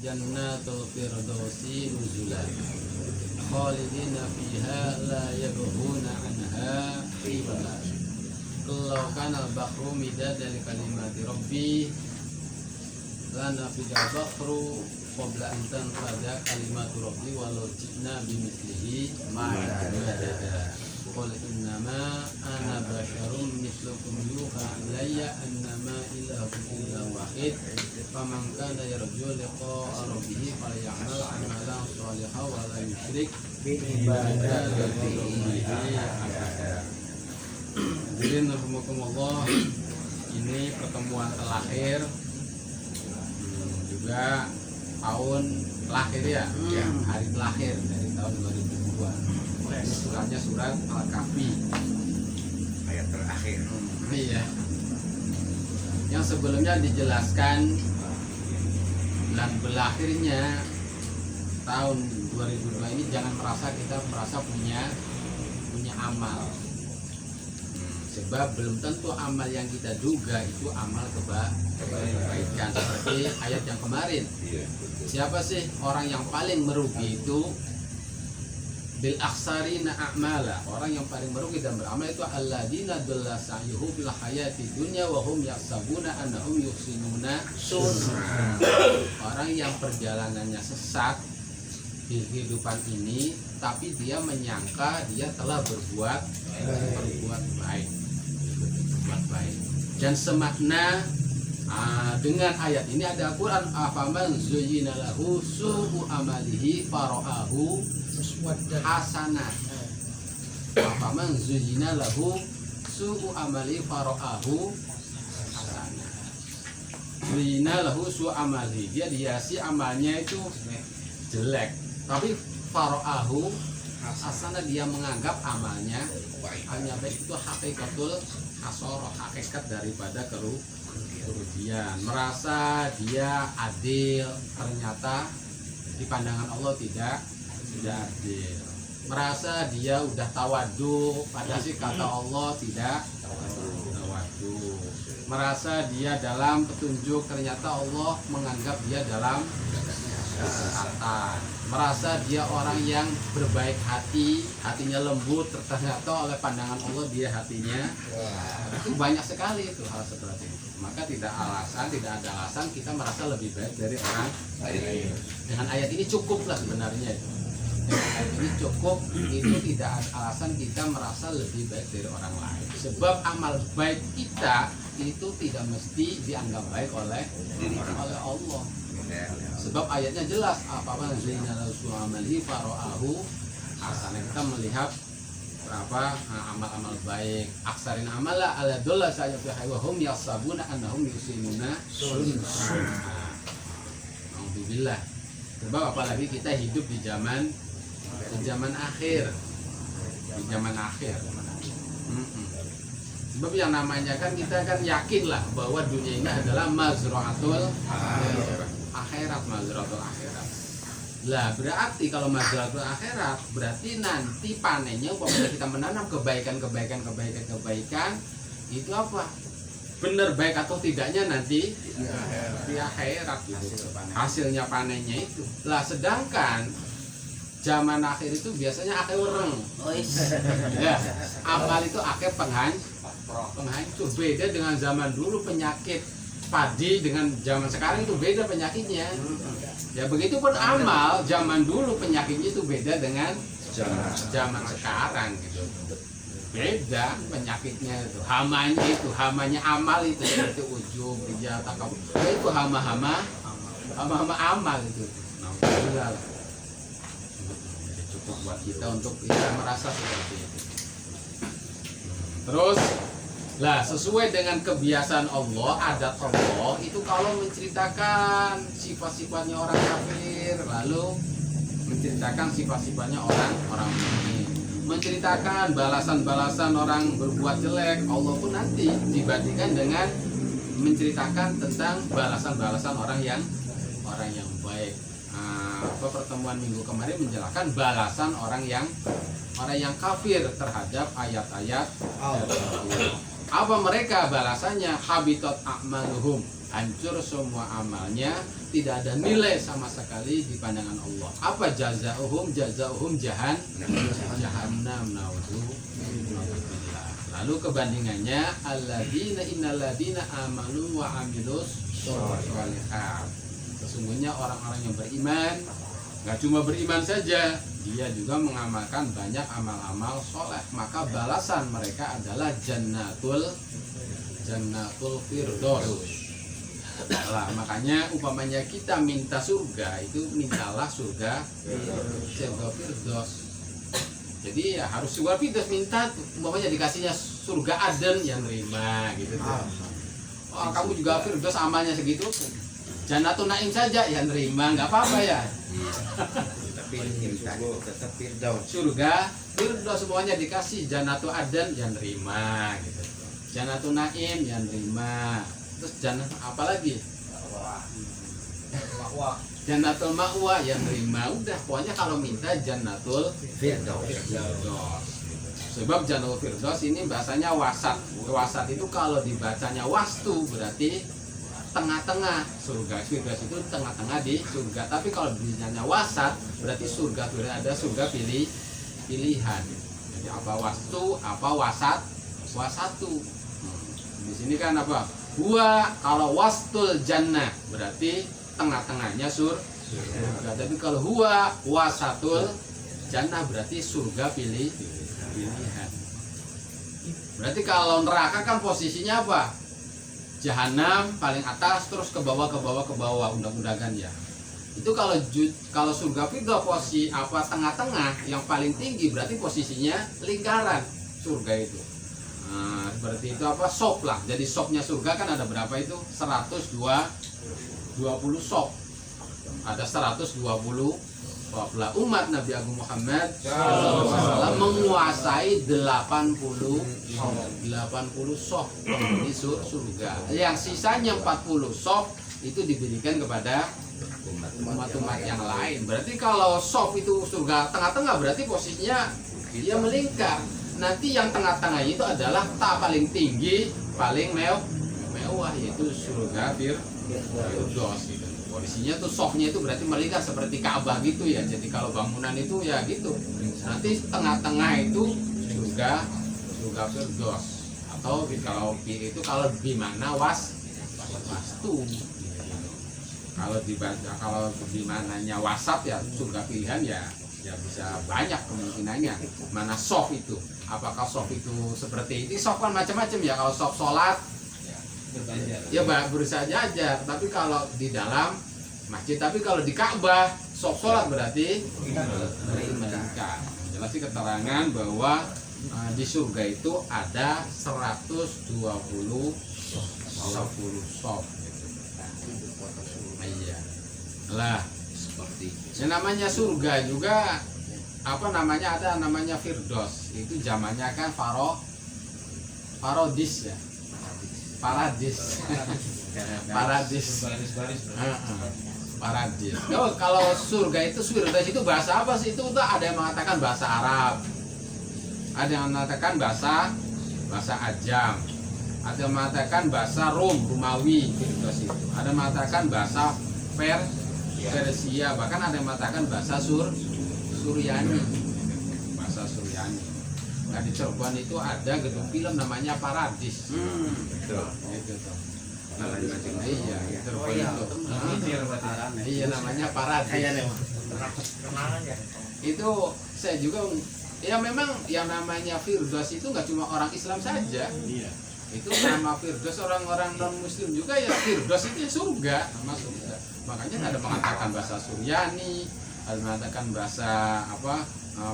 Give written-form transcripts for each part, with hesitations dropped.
jannatul firdausi nuzulan khalidina fiha la yabghuna anha hiwala. Kalau kana al-bahru midadan li kalimati rabbi lana fidal bahru qabla an tanfada kalimatu rabbi walau ji'na bimithlihi madada. Qul innama ana basyarum mislukum yuha ilayya annama ilahukum ilahu wahid faman kana yarju liqa'a rabbih falyamal amalan shalihan wa la yusyrik bi ibadati rabbih ahada. Hadirin rahimakumullah, ini pertemuan terakhir juga tahun terakhir ya, hari terakhir dari tahun 2002. Ini suratnya surat Al-Kahfi, ayat terakhir. Iya. Yang sebelumnya dijelaskan bulan berakhirnya tahun 2002 ini jangan merasa kita punya amal. Sebab belum tentu amal yang kita duga itu amal kebaikan, seperti ayat yang kemarin. Siapa sih orang yang paling merugi itu? Bil aksarina a'mala, orang yang paling merugi dan beramal itu alladzina dalla sa'yuhu fil hayati dunya wa hum yahsabuna annahum yuhsinuna sunna. Orang yang perjalanannya sesat di kehidupan ini, tapi dia menyangka dia telah berbuat baik. Dan semakna dengan ayat ini ada Al-Quran, afaman zuyyina lahu su'u amalihi fara'ahu hasanah. Afaman zuyyina lahu su'u amalihi fara'ahu hasanah. Zuyyina lahu su'u amalihi, dia dihiasi amalnya itu jelek, tapi fara'ahu hasanah, dia menganggap amalnya hanya baik. Itu hakikatul hasoroh, hakikat daripada kerugian. Merasa dia adil, ternyata di pandangan Allah tidak adil. Merasa dia udah tawadu, padahal sih kata Allah tidak tawadu. Merasa dia dalam petunjuk, ternyata Allah menganggap dia dalam kesesatan. Merasa dia orang yang berbaik hati, hatinya lembut, ternyata oleh pandangan Allah dia hatinya itu banyak sekali itu hal seperti itu. Maka tidak ada alasan kita merasa lebih baik dari orang lain. Dengan ayat ini cukuplah sebenarnya itu. Dengan ayat ini cukup, itu tidak ada alasan kita merasa lebih baik dari orang lain. Sebab amal baik kita itu tidak mesti dianggap baik oleh Allah. Sebab ayatnya jelas, apa zina amalihi fara'ahu hasanah. Kita melihat berapa amal-amal baik. Aksarin amala ala dolla saya fi wa hum yasabuna annahum yusinuna sunnah. Alhamdulillah. Sebab apalagi kita hidup di zaman akhir. Di zaman akhir. Sebab yang namanya kan kita kan yakinlah bahwa dunia ini adalah mazra'atul akhirat, mazra'atul akhirat. Lah berarti kalau mazra'atul akhirat berarti nanti panennya apabila kita menanam kebaikan itu apa? Benar baik atau tidaknya nanti di akhirat gitu. Hasilnya panennya itu. Lah sedangkan zaman akhir itu biasanya akhir wereng. Ya, amal itu akhir penghancur. Beda dengan zaman dulu, penyakit padi dengan zaman sekarang itu beda penyakitnya. Ya begitupun amal zaman dulu penyakitnya itu beda dengan zaman sekarang gitu. Beda penyakitnya itu, hamanya amal itu seperti ujub, rijal, takabur. Itu hama-hama amal itu. Alhamdulillah. Cukup buat kita untuk kita merasa seperti itu. Terus lah sesuai dengan kebiasaan Allah, adat Allah itu kalau menceritakan sifat-sifatnya orang kafir, lalu menceritakan sifat-sifatnya orang mukmin, menceritakan balasan-balasan orang berbuat jelek, Allah pun nanti dibandingkan dengan menceritakan tentang balasan-balasan orang yang baik. Pertemuan minggu kemarin menjelaskan balasan orang yang kafir terhadap ayat-ayat Allah. Apa mereka balasannya? Habitat a'maluhum, hancur semua amalnya, tidak ada nilai sama sekali di pandangan Allah. Apa jazauhum? Jazauhum jahannam. Naudzubillah. Lalu kebandingannya, alladzina innalladzina amanu wa amilus sholihat. Sesungguhnya orang-orang yang beriman, nggak cuma beriman saja, dia juga mengamalkan banyak amal-amal soleh, maka balasan mereka adalah jannatul firdaus. Lah, makanya umpamanya kita minta surga, itu mintalah surga firdaus. Jadi ya harus surga firdaus, minta umpamanya dikasihnya surga Aden yang nerima gitu. Oh, kamu juga firdaus amalnya segitu, Jannatul Naim saja yang nerima, nggak apa-apa ya. Tapi minta tetap firdaus. Surga firdaus semuanya dikasih, Jannatul Aden yang nerima gitu. Jannatul Naim yang nerima. Terus jannah apa lagi? Jannatul Ma'wa yang nerima. Udah, pokoknya kalau minta Jannatul Firdaus. Sebab Jannatul Firdaus ini bahasanya wasat. Wasat itu kalau dibacanya wastu berarti tengah-tengah. Surga Firdaus itu tengah-tengah di surga. Tapi kalau dibacanya wasat berarti surga ada surga pilihan. Jadi apa wastu, apa wasatu. Di sini kan apa? Kalau wastul jannah berarti tengah-tengahnya surga. Tapi kalau wasatul jannah berarti surga pilihan. Berarti kalau neraka kan posisinya apa? Jahanam paling atas, terus ke bawah undang-undangan ya. Itu kalau surga firdaus posisi apa tengah-tengah yang paling tinggi berarti posisinya lingkaran surga itu. Nah, seperti itu apa sop lah. Jadi sopnya surga kan ada berapa itu? 120 sop. Ada 120 umat Nabi Agung Muhammad SAW menguasai 80 sop di surga. Yang sisanya 40 sop itu diberikan kepada umat-umat yang lain. Berarti kalau sop itu surga tengah-tengah berarti posisinya dia melingkar. Nanti yang tengah-tengah itu adalah paling tinggi, paling mewah, yaitu surga firdaus gitu. Posisinya tuh sofnya itu berarti melingkar seperti Ka'bah gitu ya. Jadi kalau bangunan itu ya gitu. Nanti tengah-tengah itu surga firdaus. Atau kalau di mana wastu. Kalau di mananya wasat ya surga pilihan ya bisa banyak kemungkinannya. Mana soft itu? Apakah soft itu seperti ini? Soft kan macam-macam ya. Kalau soft sholat ya berusaha aja. Tapi kalau di dalam masjid, tapi kalau di Ka'bah soft sholat berarti melingkar. Jelas sih keterangan bahwa di surga itu ada 120 soft. Iya. Lah seperti yang namanya surga juga ada namanya firdaus, itu zamannya kan paradis ya, paradis. Kalau surga itu firdaus itu bahasa apa sih? Itu ada yang mengatakan bahasa Arab, ada yang mengatakan bahasa Ajam, ada yang mengatakan bahasa Romawi firdaus itu, ada yang mengatakan bahasa Persia, bahkan ada yang mengatakan bahasa Suryani. Nah, di Cirebon itu ada gedung film namanya Paradis. Betul. Itu tuh. Iya, Cirebon itu. Iya, namanya Paradis. Itu saya juga ya memang yang namanya firdaus itu nggak cuma orang Islam saja. Itu nama firdaus orang-orang non muslim juga ya, firdaus itu surga, nama surga. Makanya ada mengatakan bahasa Suryani, ada mengatakan bahasa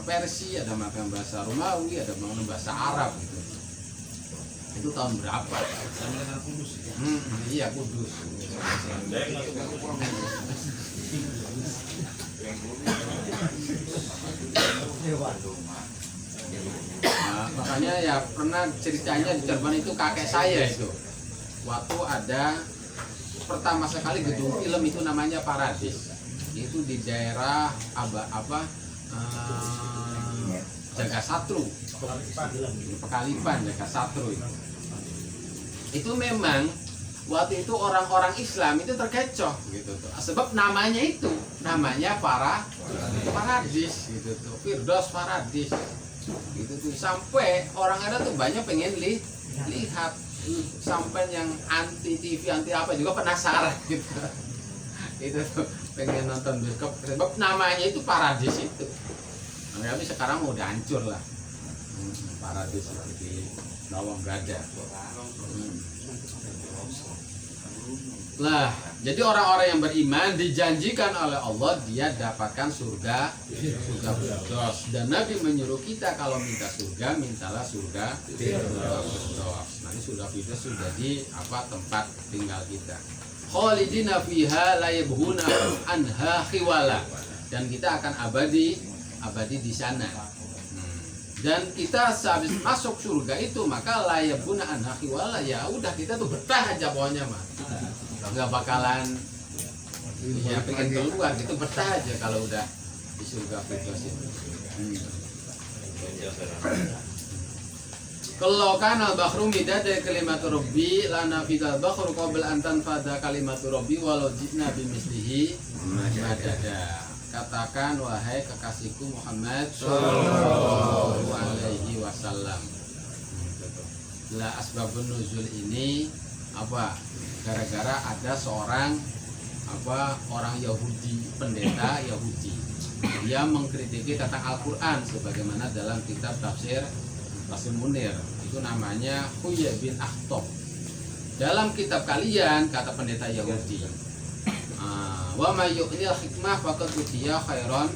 Persia, ada mengatakan bahasa Romawi, ada mengatakan bahasa Arab gitu. Itu tahun berapa? Iya, Kudus. Nah, makanya ya pernah ceritanya di Cirebon itu kakek saya itu waktu ada pertama sekali gedung film itu namanya Paradis, itu di daerah Jaga Satru, Pekalipan Jaga Satru itu. itu memang waktu itu orang-orang Islam itu terkecoh gitu tuh. Sebab namanya paradis gitu tuh. Firdaus paradis. Gitu tuh. Sampai orang ada tuh banyak pengen lihat, sampai yang anti TV, anti apa juga penasaran gitu. Itu tuh pengen nonton bioskop sebab namanya itu paradis itu. Nah, tapi sekarang udah hancur lah. Paradis di Nawang Gada. Lah, jadi orang-orang yang beriman dijanjikan oleh Allah dia dapatkan surga Firdaus. Dan Nabi menyuruh kita kalau minta surga, mintalah surga Firdaus. Nanti surga Firdaus sudah di tempat tinggal kita. Khalidina fiha la yabghuna anha khiwala. Dan kita akan abadi di sana. Dan kita sehabis masuk surga itu maka la yabghuna anha khiwala, ya udah kita tuh betah aja pokoknya mah. Nggak bakalan ya pengen keluar gitu, betah aja kalau udah di surga Firdaus itu. Kalau kan al-bahru midada kalimatu rabbi lana fidal bahru qabla an tanfada kalimatu rabbi walau jitna bimislihi madada. Katakan wahai kekasihku Muhammad sallallahu alaihi wasallam. La asbabun nuzul ini apa? Gara-gara ada seorang orang Yahudi, pendeta Yahudi. Dia mengkritiki tentang Al-Qur'an sebagaimana dalam kitab tafsir Munir. Itu namanya Huyai bin Akhtab. Dalam kitab kalian, kata pendeta Yahudi, wa may yu'til hikmah faqad utiya khairan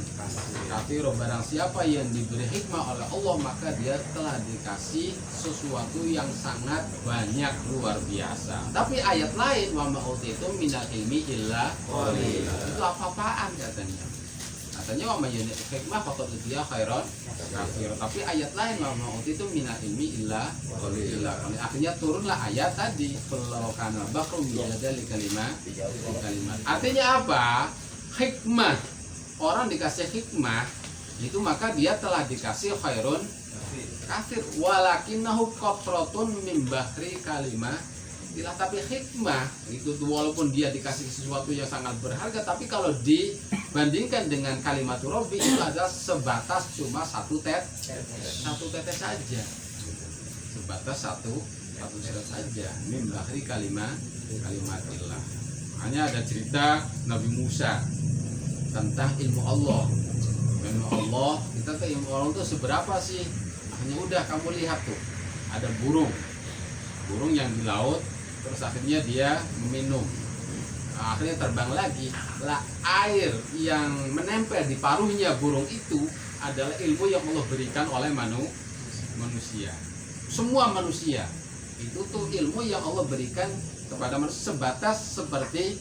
katsir. Barang siapa yang diberi hikmah oleh Allah maka dia telah dikasih sesuatu yang sangat banyak, luar biasa. Tapi ayat lain wa ma utitu minal ilmi illa qalil. Itu apa-apaan katanya? Katanya wa may yu'til hikmah faqad utiya khairan katsir. Tapi ayat lain wa ma utitu minal ilmi illa qalil. Akhirnya turunlah ayat tadi kalau kana bakru bijadali kalimat. Artinya apa? Hikmah. Orang dikasih hikmah itu maka dia telah dikasih khairun katsir walakinahu qatratun min bahri kalimah. Tapi hikmah itu walaupun dia dikasih sesuatu yang sangat berharga, tapi kalau dibandingkan dengan kalimat Rabbi itu adalah sebatas cuma satu tetes saja. Sebatas satu tetes saja. Min bahri kalimatillah. Hanya ada cerita Nabi Musa tentang ilmu Allah. Ilmu Allah, kita tuh ilmu Allah tuh seberapa sih? Hanya udah kamu lihat tuh, ada burung yang di laut, terus akhirnya dia meminum, akhirnya terbang lagi. Lah air yang menempel di paruhnya burung itu adalah ilmu yang Allah berikan oleh manusia. Semua manusia itu tuh ilmu yang Allah berikan kepada manusia sebatas seperti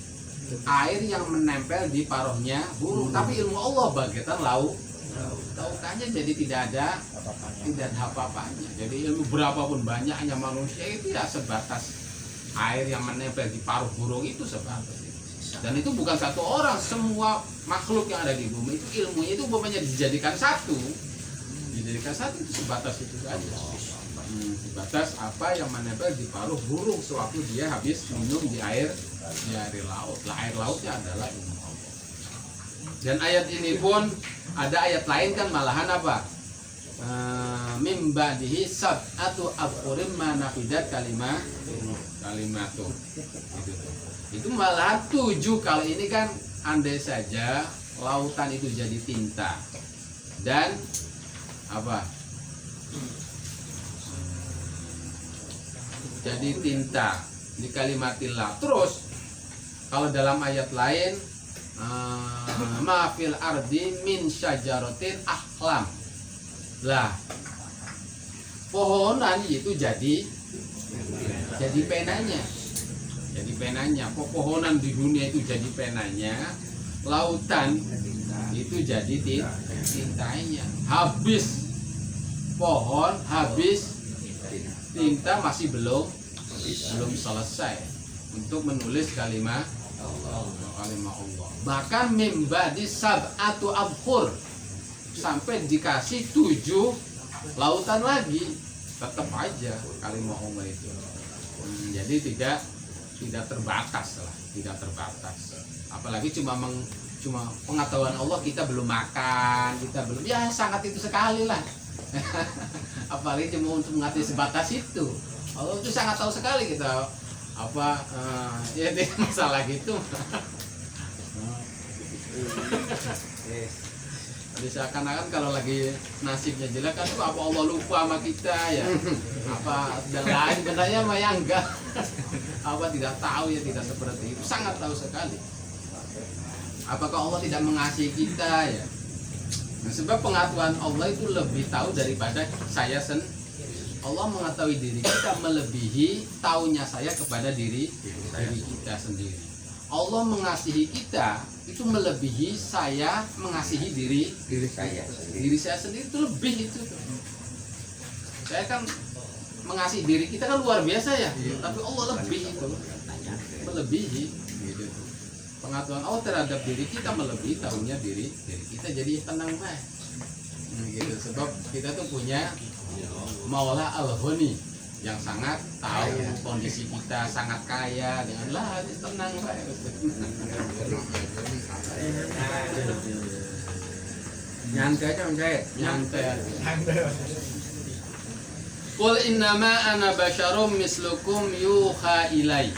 air yang menempel di paruhnya burung. Tapi ilmu Allah bagaikan lautannya, jadi tidak ada apa-apanya. Jadi ilmu berapapun banyaknya manusia itu ya sebatas air yang menempel di paruh burung itu sebatas. Dan itu bukan satu orang, semua makhluk yang ada di bumi itu ilmunya itu umpamanya dijadikan satu itu sebatas itu saja. Sebatas apa yang menempel di paruh burung sewaktu dia habis minum di air laut. Lah air lautnya adalah ilmu Allah. Dan ayat ini pun ada ayat lain kan malahan apa? Mim ba'dihi sab'atu abhurim ma nafidat kalimatu. Itu malahan 7 kali ini kan andai saja lautan itu jadi tinta dan apa? Jadi tinta di kalimatillah. Terus kalau dalam ayat lain ma'fil ardi min syajaratin ahlam. Lah pohonan itu jadi penanya. Jadi penanya. Pepohonan di dunia itu jadi penanya. Lautan itu jadi tintanya. Habis pohon, habis tinta masih belum selesai untuk menulis kalimat Allah. Bahkan mimbadi sab'atu abhur, sampai dikasih 7 lautan lagi, tetap aja kalimat Allah itu. Jadi tidak terbatas lah, tidak terbatas. Apalagi cuma pengetahuan Allah, kita belum makan, kita belum, ya sangat itu sekali lah. Apalagi cuma untuk mengerti sebatas itu. Allah itu sangat tahu sekali kita ya tidak masalah gitu. Jadi seakan-akan kalau lagi nasibnya jelek kan apa Allah lupa sama kita ya, apa dan lain benarnya mah ya enggak, apa tidak tahu ya, tidak seperti itu, sangat tahu sekali. Apakah Allah tidak mengasihi kita ya? Nah, sebab pengetahuan Allah itu lebih tahu daripada saya sendiri. Allah mengetahui diri kita melebihi taunya saya kepada diri kita sendiri. Allah mengasihi kita itu melebihi saya mengasihi diri saya sendiri, itu lebih itu. Saya kan mengasihi diri kita kan luar biasa ya, tapi Allah lebih itu, melebihi gitu. Pengetahuan Allah terhadap diri kita melebihi tahunya diri kita, jadi tenang baik. Gitu, sebab kita tuh punya Maula Al-Ghani yang sangat tahu kondisi kita, sangat kaya dengan tenang baik. Nyantai dong saya. Nyantai. Qul innama ana basyarum mislukum yuha ilai.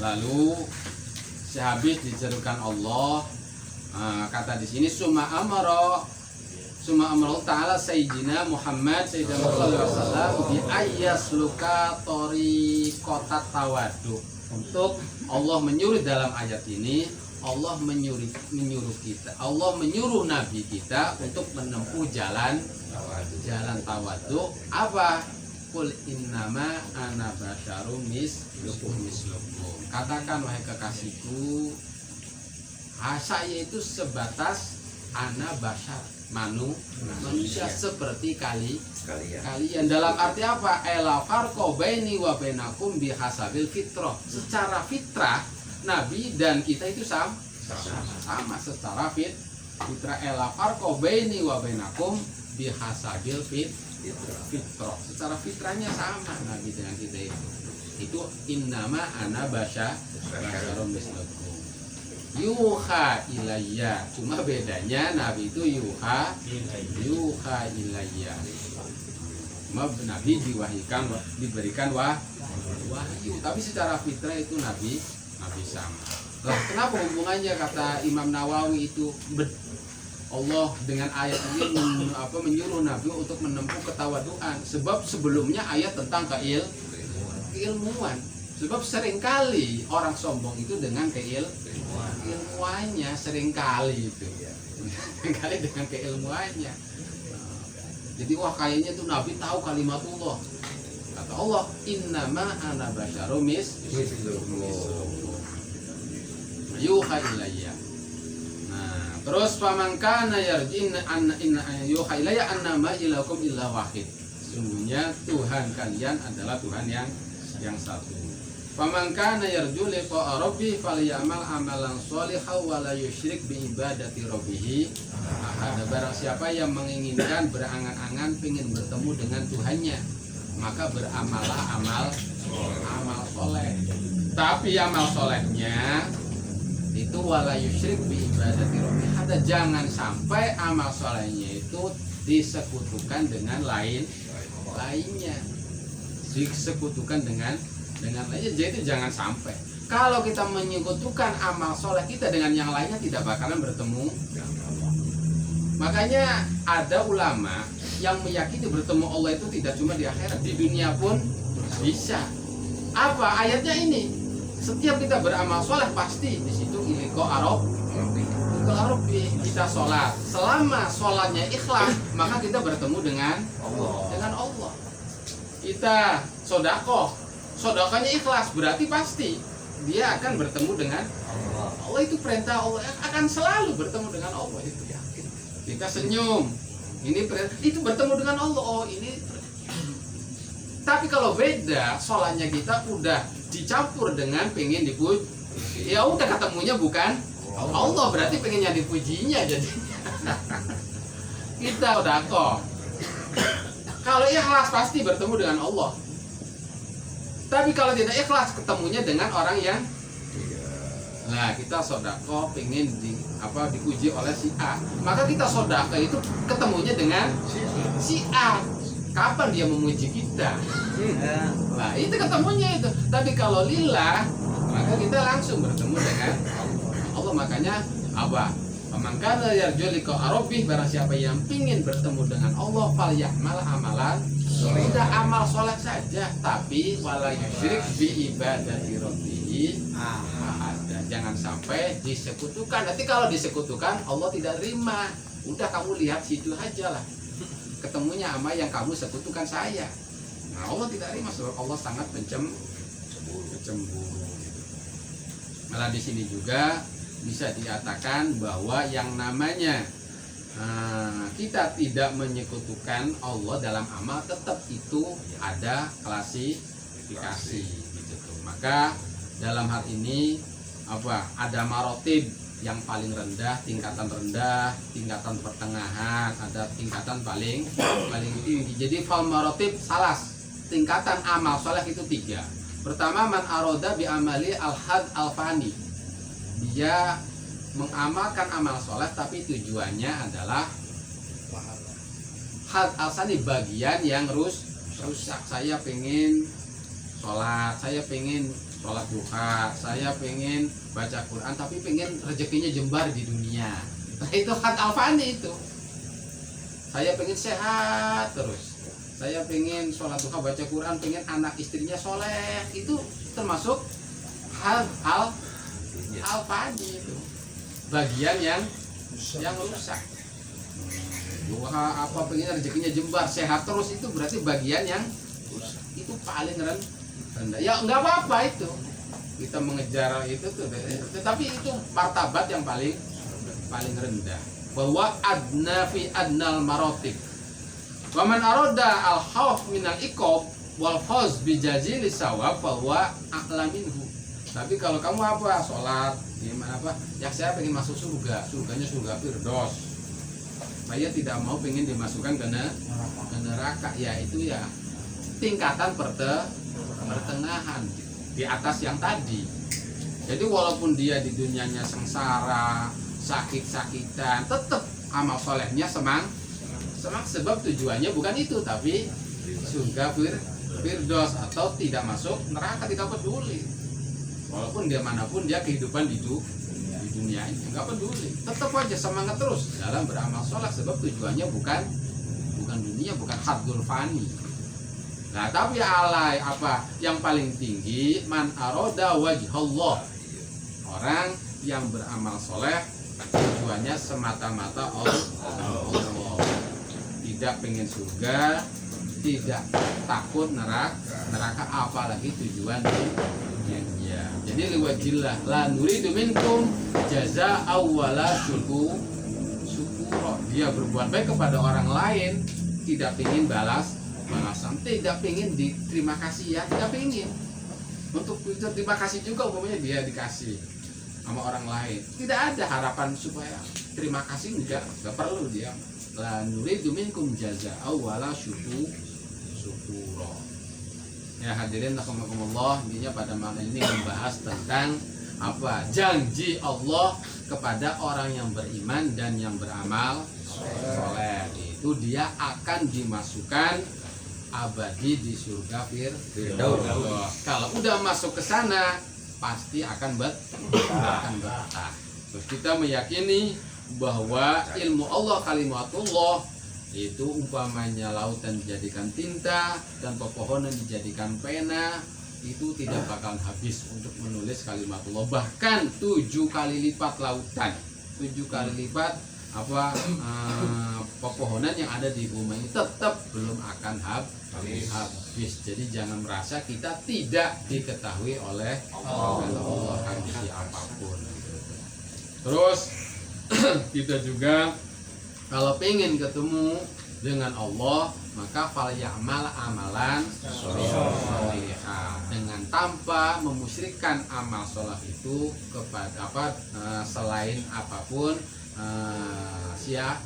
Lalu sehabis diserukan Allah, kata di sini summa amara ta'ala sayyidina Muhammad sallallahu alaihi wasallam bi ayyasluka tariqatat tawaddu. Untuk Allah menyuruh dalam ayat ini, Allah menyuruh kita, Allah menyuruh Nabi kita untuk menempuh jalan tawaddu. Apa? Qul innama ana basyarum mislukum. Katakan wahai kekasihku, saya itu sebatas ana basyar, manusia seperti kalian. Dalam arti apa? Ela farqa baini wa bainakum bihasabil fitrah. Secara fitrah Nabi dan kita itu sama secara fitrah. Ela farqa baini wa bainakum bihasabil fitrah. Secara fitrahnya sama Nabi dengan kita itu innama ana basyarum mislukum yuha ilayya. Cuma bedanya Nabi itu yuha ilayya. Cuma Nabi diberikan wahyu, tapi secara fitrah itu Nabi sama. Lah kenapa hubungannya, kata Imam Nawawi itu Allah dengan ayat ini menyuruh Nabi untuk menempuh ketawaduan? Sebab sebelumnya ayat tentang keilmuan. Sebab seringkali orang sombong itu dengan keilmuannya, seringkali dengan keilmuannya. Jadi wah kayaknya tuh Nabi tahu kalimatullah. Kata Allah, innama ana basyarum mislukum yuha ilayya. Nah, terus faman kana yarjin inna yuha ilayya annama ilakum illa wahid. Sungguhnya Tuhan kalian adalah Tuhan yang satu. Faman kana yarju liqa rabbih falyamal amalan sholihan wa la yusyrik bi ibadati rabbih. Ada barang siapa yang menginginkan, berangan-angan ingin bertemu dengan Tuhannya, maka beramalah amal soleh. Tapi amal solehnya itu wala yusyrik bi ibadati rabbih. Ada jangan sampai amal solehnya itu disekutukan dengan lainnya. Disekutukan dengan lainnya, jadi jangan sampai. Kalau kita menyekutukan amal soleh kita dengan yang lainnya, tidak bakalan bertemu. Makanya ada ulama yang meyakini bertemu Allah itu tidak cuma di akhirat, di dunia pun bisa. Apa ayatnya ini? Setiap kita beramal soleh pasti di situ iliko arob. Kita sholat, selama sholatnya ikhlas, maka kita bertemu dengan Allah. Kita sodakohnya ikhlas, berarti pasti dia akan bertemu dengan Allah. Itu perintah Allah, akan selalu bertemu dengan Allah, itu yakin. Kita senyum, ini itu bertemu dengan Allah. Oh ini. Tapi kalau beda, sholatnya kita udah dicampur dengan pengen dipuji, ya udah ketemunya bukan Allah, berarti pengennya dipujinya jadi. Kita sodakoh, kalau ikhlas pasti bertemu dengan Allah. Tapi kalau tidak ikhlas, ketemunya dengan orang yang nah kita sodako pengen dipuji oleh si A, maka kita sodako itu ketemunya dengan si A. Kapan dia memuji kita? Nah itu ketemunya itu. Tapi kalau lillah, maka kita langsung bertemu dengan Allah. Makanya apa? Pemangkana yarju liqa rabbih, barang siapa yang ingin bertemu dengan Allah, falyamal amalan. Tidak amal sholat saja, tapi wala yusyrik bi ibadati rabbih. Ada, jangan sampai disekutukan. Nanti kalau disekutukan Allah tidak terima. Udah kamu lihat situ aja lah. Ketemunya sama yang kamu sekutukan saya. Nah, Allah tidak terima sebab Allah sangat pencemburu. Malah di sini juga bisa dikatakan bahwa yang namanya kita tidak menyekutukan Allah dalam amal, tetap itu ada klasifikasi gitu. Maka dalam hal ini ada marotib yang paling rendah, tingkatan rendah, tingkatan pertengahan, ada tingkatan paling tinggi. Jadi fal marotib salas, tingkatan amal soleh itu 3. Pertama, man aroda bi amali al-had al-fani. Dia mengamalkan amal soleh tapi tujuannya adalah had al-sani, bagian yang rusak. Saya pengen sholat, saya pengen sholat duha, saya pengen baca Quran, tapi pengen rezekinya jembar di dunia. Nah, itu had al-fani itu. Saya pengen sehat terus, saya pengen sholat duha, baca Quran, pengen anak istrinya soleh. Itu termasuk had al-fani itu, bagian yang rusak. Duha pengen rezekinya jembar, sehat terus, itu berarti bagian yang itu paling rendah. Ya nggak apa-apa itu, kita mengejar itu tuh, tetapi itu martabat yang paling rendah. Bahwa adna fi adnal marotib. Wa man aroda al khauf minal iqab wal fawz bi jazili sawab bahwa a'la minhu. Tapi kalau kamu sholat gimana ya saya pengen masuk surganya surga Firdaus, saya tidak mau pengen dimasukkan ke neraka. Ya itu ya tingkatan pertengahan di atas yang tadi. Jadi walaupun dia di dunianya sengsara, sakit-sakitan, tetap amal solehnya semang sebab tujuannya bukan itu, tapi surga Firdaus atau tidak masuk neraka, tidak peduli. Walaupun dia manapun dia kehidupan di dunia ini nggak peduli, tetap aja semangat terus dalam beramal soleh sebab tujuannya bukan dunia, bukan hadul fani. Nah tapi alai yang paling tinggi, man aroda wajhallah, orang yang beramal soleh tujuannya semata-mata Allah, tidak pengen surga, tidak takut neraka, apalagi tujuan dunia. Jadi liwajillah la nuridu minkum jazaa wala syukura. Dia berbuat baik kepada orang lain, tidak ingin balasan, tidak ingin diterima kasih, ya tidak ingin untuk terima kasih juga. Umpamanya dia dikasih sama orang lain, tidak ada harapan supaya terima kasih, enggak perlu dia. La nuridu minkum jazaa wala syukura. Ya hadirin rahimakumullah, intinya pada malam ini membahas tentang janji Allah kepada orang yang beriman dan yang beramal soleh. Itu dia akan dimasukkan abadi di surga Firdaus. Kalau udah masuk ke sana pasti akan betah. Terus kita meyakini bahwa ilmu Allah, kalimatullah, itu umpamanya lautan dijadikan tinta dan pepohonan dijadikan pena, itu tidak bakal habis untuk menulis kalimatullah. Bahkan 7 kali lipat lautan, 7 kali lipat pepohonan yang ada di bumi ini tetap belum akan habis. Jadi jangan merasa kita tidak diketahui oleh Allah kondisi apapun. Terus kita juga kalau pengen ketemu dengan Allah, maka falyamal amalan sholihah, dengan tanpa memusyrikkan amal sholat itu kepada selain apapun,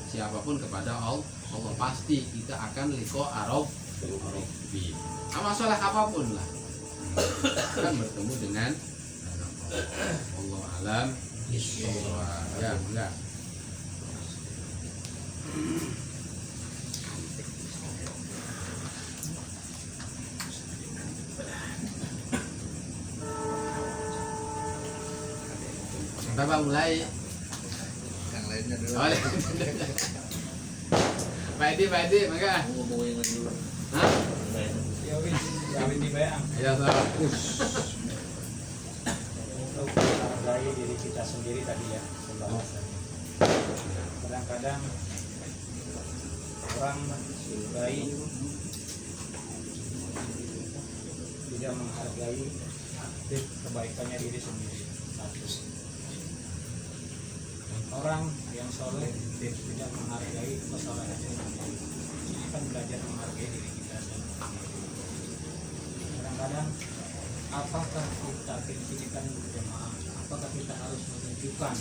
siapapun kepada Allah, pasti kita akan liqa rabbi. Amal sholat apapun lah, akan bertemu dengan Allah alam ya enggak. Bapak mulai. Yang lainnya dulu. Oh, Pak Edi, maka. Ngomongin lagi dulu. Hah? Ya wis, kawin di bayang. Ya, salah. Untuk menghargai diri kita sendiri tadi ya pembahasannya. Kadang-kadang orang baik tidak menghargai kebaikannya diri sendiri. Satu. Orang yang soleh tidak menghargai kesalahannya sendiri. Ini kan belajar menghargai diri kita sendiri. Kadang-kadang apakah kita pendidikan berjamaah, apakah kita harus menunjukkan